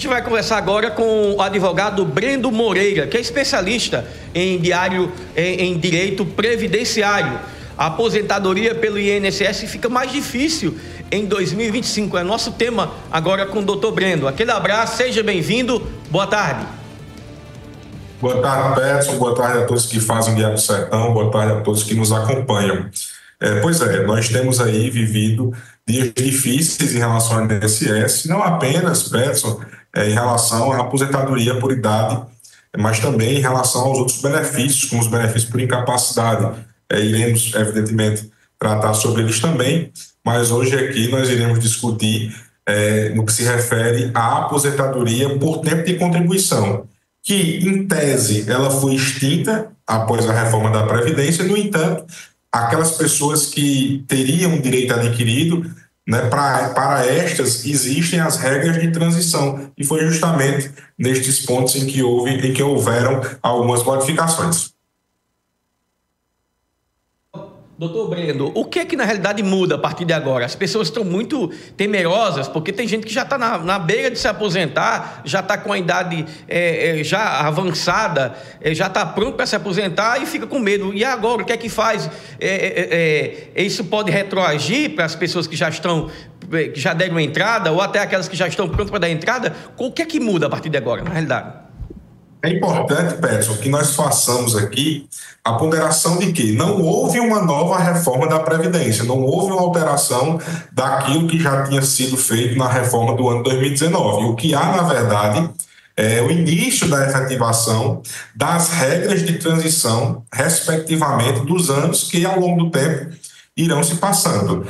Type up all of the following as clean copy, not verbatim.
gente vai conversar agora com o advogado Brendo Moreira, que é especialista em direito previdenciário. A aposentadoria pelo INSS fica mais difícil em 2025. É nosso tema agora com o doutor Brendo. Aquele abraço, seja bem-vindo. Boa tarde. Boa tarde, Peterson. Boa tarde a todos que fazem o Guia do Sertão. Boa tarde a todos que nos acompanham. Pois é, nós temos aí vivido dias difíceis em relação ao INSS, não apenas, Peterson, em relação à aposentadoria por idade, mas também em relação aos outros benefícios, como os benefícios por incapacidade. Iremos, evidentemente, tratar sobre eles também, mas hoje aqui nós iremos discutir no que se refere à aposentadoria por tempo de contribuição, que, em tese, ela foi extinta após a reforma da Previdência. No entanto, aquelas pessoas que teriam direito adquirido, né, para estas existem as regras de transição, e foi justamente nestes pontos em que houveram algumas modificações. Doutor Brendo, o que na realidade muda a partir de agora? As pessoas estão muito temerosas, porque tem gente que já está na beira de se aposentar, já está com a idade já avançada, já está pronto para se aposentar e fica com medo. E agora, o que é que faz? Isso pode retroagir para as pessoas que já deram entrada, ou até aquelas que já estão prontas para dar entrada? O que é que muda a partir de agora, na realidade? É importante, Peterson, que nós façamos aqui a ponderação de que não houve uma nova reforma da Previdência, não houve uma alteração daquilo que já tinha sido feito na reforma do ano 2019. O que há, na verdade, é o início da efetivação das regras de transição, respectivamente, dos anos que, ao longo do tempo, irão se passando.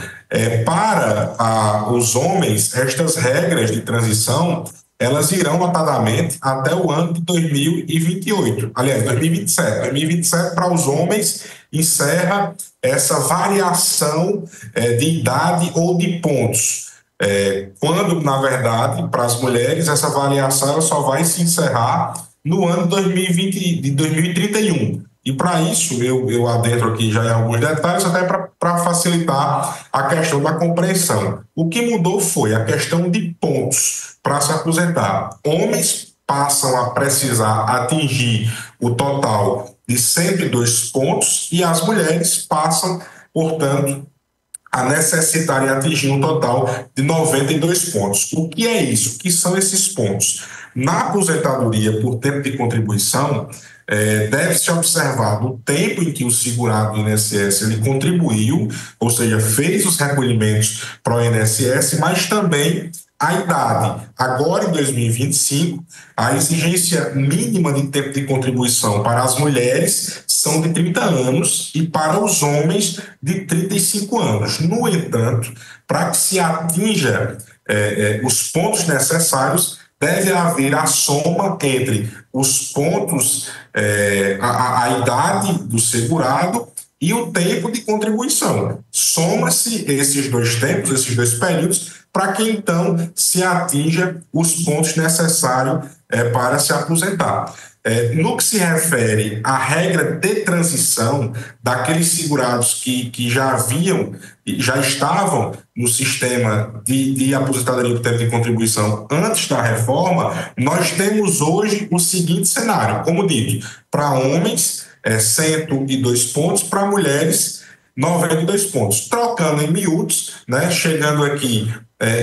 Para os homens, estas regras de transição elas irão notadamente até o ano de 2028, aliás, 2027. 2027, para os homens, encerra essa variação de idade ou de pontos. Quando, na verdade, para as mulheres, essa variação ela só vai se encerrar no ano de 2031. E para isso, eu adentro aqui já em alguns detalhes, até para facilitar a questão da compreensão. O que mudou foi a questão de pontos para se aposentar. Homens passam a precisar atingir o total de 102 pontos e as mulheres passam, portanto, a necessitarem atingir um total de 92 pontos. O que é isso? O que são esses pontos? Na aposentadoria por tempo de contribuição, deve-se observar o tempo em que o segurado do INSS ele contribuiu, ou seja, fez os recolhimentos para o INSS, mas também a idade. Agora, em 2025, a exigência mínima de tempo de contribuição para as mulheres são de 30 anos e para os homens de 35 anos. No entanto, para que se atinja os pontos necessários, deve haver a soma entre os pontos, a idade do segurado e o tempo de contribuição. Soma-se esses dois tempos, esses dois períodos, para que então se atinja os pontos necessários para se aposentar. No que se refere à regra de transição daqueles segurados que já estavam no sistema de aposentadoria por tempo de contribuição antes da reforma, nós temos hoje o seguinte cenário, como dito, para homens 102 pontos, para mulheres 92 pontos. Trocando em miúdos, né, chegando aqui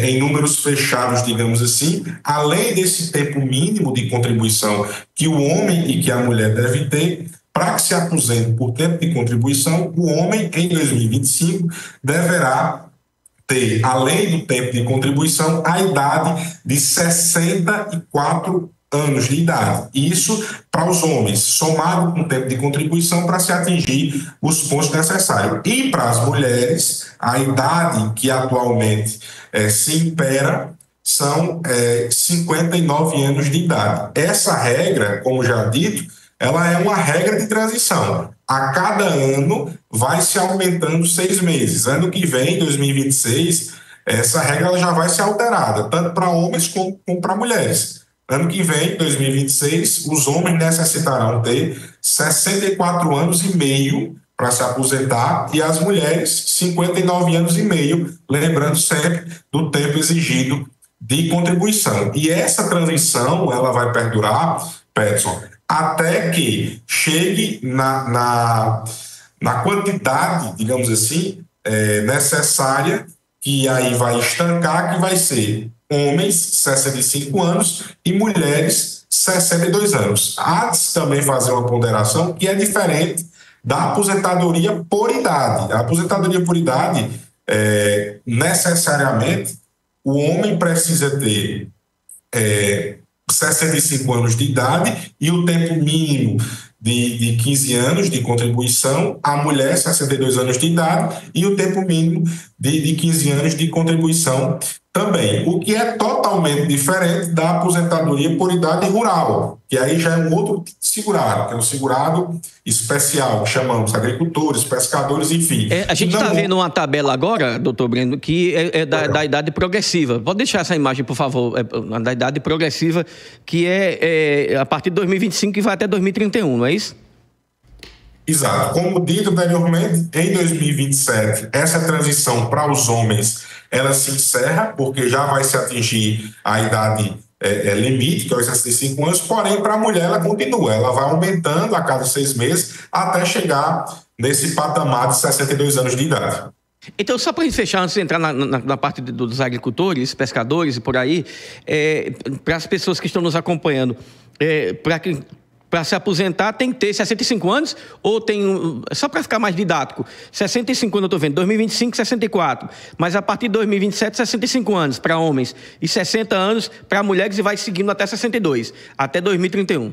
em números fechados, digamos assim, além desse tempo mínimo de contribuição que o homem e que a mulher devem ter, para que se aposente por tempo de contribuição, o homem, em 2025, deverá ter, além do tempo de contribuição, a idade de 64 anos de idade. Isso para os homens, somado com o tempo de contribuição para se atingir os pontos necessários. E para as mulheres, a idade que atualmente se impera são 59 anos de idade. Essa regra, como já dito, ela é uma regra de transição. A cada ano vai se aumentando 6 meses. Ano que vem, 2026, essa regra ela já vai ser alterada, tanto para homens como para mulheres. Ano que vem, 2026, os homens necessitarão ter 64 anos e meio para se aposentar e as mulheres 59 anos e meio, lembrando sempre do tempo exigido de contribuição. E essa transição ela vai perdurar, Peterson, até que chegue na quantidade, digamos assim, necessária, que aí vai estancar, que vai ser homens 65 anos e mulheres 62 anos. Há de também fazer uma ponderação que é diferente da aposentadoria por idade. A aposentadoria por idade, necessariamente, o homem precisa ter 65 anos de idade e o tempo mínimo de 15 anos de contribuição, a mulher 62 anos de idade e o tempo mínimo de 15 anos de contribuição também, o que é totalmente diferente da aposentadoria por idade rural, que aí já é um outro tipo de segurado, que é um segurado especial, que chamamos agricultores, pescadores, enfim. A gente está vendo uma tabela agora, doutor Breno, que é da idade progressiva. Pode deixar essa imagem, por favor, da idade progressiva, que é a partir de 2025 e vai até 2031, não é isso? Exato. Como dito anteriormente, em 2027, essa transição para os homens, ela se encerra, porque já vai se atingir a idade limite, que é os 65 anos, porém, para a mulher, ela continua. Ela vai aumentando a cada 6 meses, até chegar nesse patamar de 62 aanos de idade. Então, só para a gente fechar, antes de entrar na parte dos agricultores, pescadores e por aí, para as pessoas que estão nos acompanhando, para se aposentar tem que ter 65 anos ou tem, só para ficar mais didático, 65 anos eu estou vendo, 2025, 64, mas a partir de 2027, 65 anos para homens e 60 anos para mulheres e vai seguindo até 62, até 2031.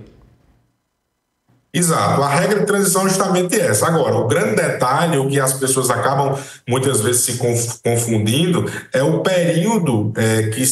Exato, a regra de transição é justamente essa. Agora, o grande detalhe, o que as pessoas acabam muitas vezes se confundindo, é o período que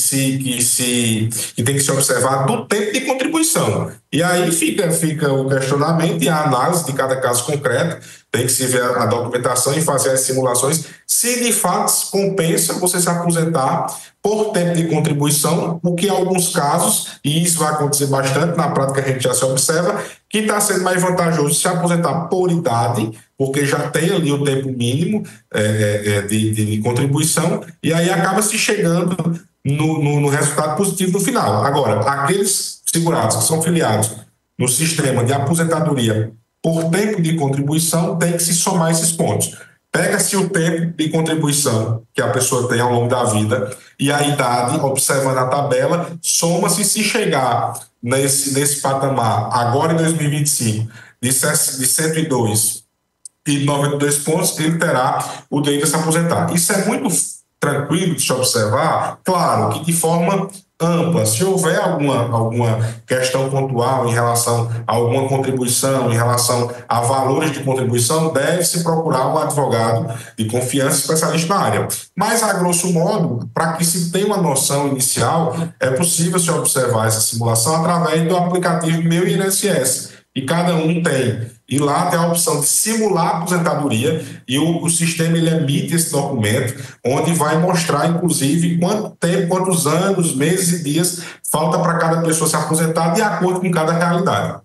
tem que se observar do tempo de contribuição. E aí fica o questionamento e a análise de cada caso concreto, tem que se ver a documentação e fazer as simulações, se de fato compensa você se aposentar por tempo de contribuição, o que em alguns casos, e isso vai acontecer bastante, na prática a gente já se observa, que está sendo mais vantajoso se aposentar por idade, porque já tem ali o tempo mínimo de contribuição, e aí acaba se chegando no resultado positivo no final. Agora, aqueles segurados que são filiados no sistema de aposentadoria por tempo de contribuição, tem que se somar esses pontos. Pega-se o tempo de contribuição que a pessoa tem ao longo da vida e a idade, observando a tabela, soma-se. Se chegar nesse patamar, agora em 2025, de 102,92 pontos, ele terá o direito a se aposentar. Isso é muito tranquilo de se observar, claro que de forma ampla. Se houver alguma questão pontual em relação a alguma contribuição, em relação a valores de contribuição, deve-se procurar um advogado de confiança especialista na área. Mas, a grosso modo, para que se tenha uma noção inicial, é possível se observar essa simulação através do aplicativo Meu INSS. E cada um tem. E lá tem a opção de simular a aposentadoria e o sistema ele emite esse documento, onde vai mostrar, inclusive, quanto tempo, quantos anos, meses e dias falta para cada pessoa se aposentar de acordo com cada realidade.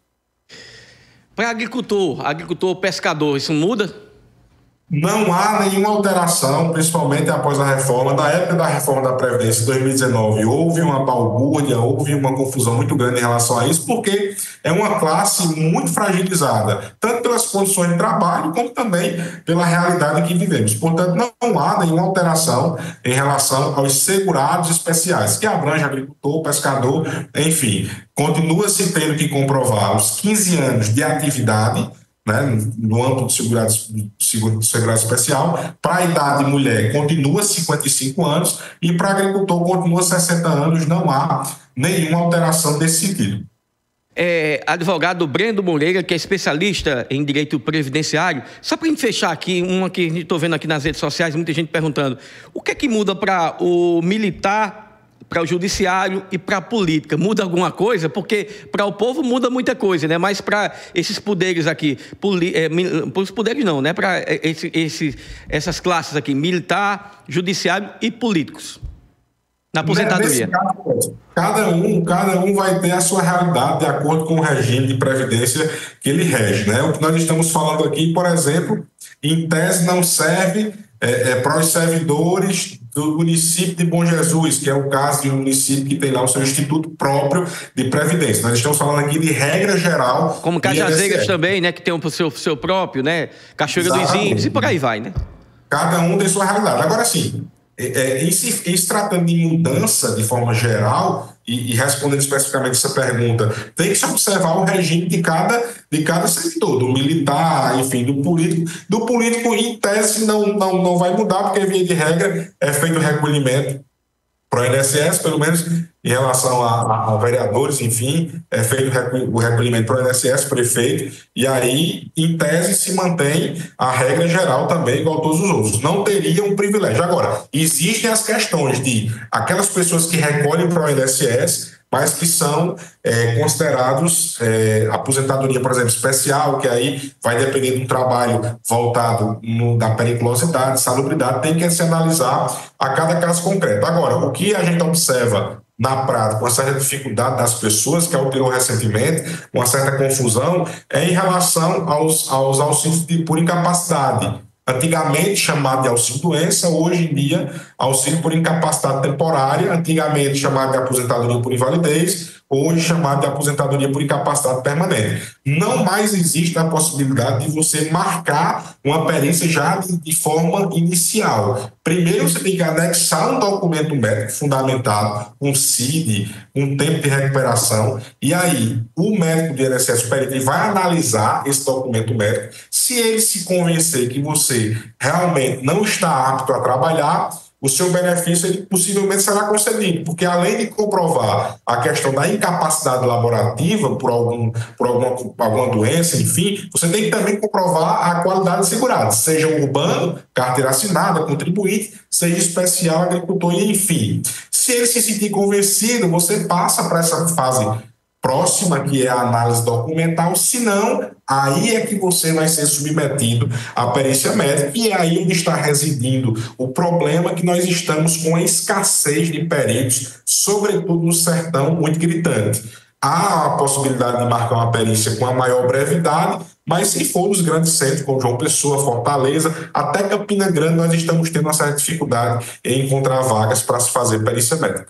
Para agricultor, pescador, isso muda? Não há nenhuma alteração, principalmente após a reforma. Na época da reforma da Previdência, em 2019, houve uma balbúrdia, houve uma confusão muito grande em relação a isso, porque é uma classe muito fragilizada, tanto pelas condições de trabalho, como também pela realidade em que vivemos. Portanto, não há nenhuma alteração em relação aos segurados especiais, que abrange agricultor, pescador, enfim. Continua-se tendo que comprovar os 15 anos de atividade, no âmbito do segurado especial. Para a idade mulher continua 55 anos e para agricultor continua 60 anos, não há nenhuma alteração desse sentido. Advogado Breno Moreira, que é especialista em direito previdenciário, só para a gente fechar aqui, uma que estou vendo aqui nas redes sociais, muita gente perguntando, o que é que muda para o militar, para o judiciário e para a política? Muda alguma coisa? Porque para o povo muda muita coisa, né? Mas para esses poderes aqui, os poderes não, né? Para essas classes aqui, militar, judiciário e políticos, na aposentadoria. Cada um vai ter a sua realidade de acordo com o regime de previdência que ele rege, né? O que nós estamos falando aqui, por exemplo, em tese não serve para os servidores do município de Bom Jesus, que é o caso de um município que tem lá o seu instituto próprio de previdência. Nós estamos falando aqui de regra geral. Como Cajazeiras também, né? Que tem o seu próprio, né? Cachoeira dos Índios e por aí vai, né? Cada um tem sua realidade. Agora, sim, em se tratando de mudança de forma geral, e respondendo especificamente essa pergunta, tem que se observar o regime de cada servidor, do militar, enfim, do político. Do político, em tese, não vai mudar, porque, via de regra, é feito o recolhimento para o INSS, pelo menos em relação a vereadores, enfim, é feito o recolhimento para o INSS, prefeito, e aí, em tese, se mantém a regra geral também, igual a todos os outros. Não teria um privilégio. Agora, existem as questões de aquelas pessoas que recolhem para o INSS, mas que são considerados aposentadoria, por exemplo, especial, que aí vai depender de um trabalho voltado da periculosidade, salubridade, tem que se analisar a cada caso concreto. Agora, o que a gente observa na prática, uma certa dificuldade das pessoas, que alterou recentemente, uma certa confusão, é em relação aos auxílios por incapacidade. Antigamente chamado de auxílio-doença, hoje em dia auxílio por incapacidade temporária, antigamente chamado de aposentadoria por invalidez, hoje chamado de aposentadoria por incapacidade permanente. Não mais existe a possibilidade de você marcar uma perícia já de forma inicial. Primeiro você tem que anexar um documento médico fundamentado, um CID, um tempo de recuperação, e aí o médico do INSS, o perito, vai analisar esse documento médico. Se ele se convencer que você realmente não está apto a trabalhar, o seu benefício ele possivelmente será concedido, porque além de comprovar a questão da incapacidade laborativa por alguma doença, enfim, você tem que também comprovar a qualidade segurada, seja urbano, carteira assinada, contribuinte, seja especial, agricultor, enfim. Se ele se sentir convencido, você passa para essa fase próxima, que é a análise documental, senão, aí é que você vai ser submetido à perícia médica, e é aí onde está residindo o problema, que nós estamos com a escassez de peritos, sobretudo no sertão, muito gritante. Há a possibilidade de marcar uma perícia com a maior brevidade, mas se for nos grandes centros, como João Pessoa, Fortaleza, até Campina Grande, nós estamos tendo uma certa dificuldade em encontrar vagas para se fazer perícia médica.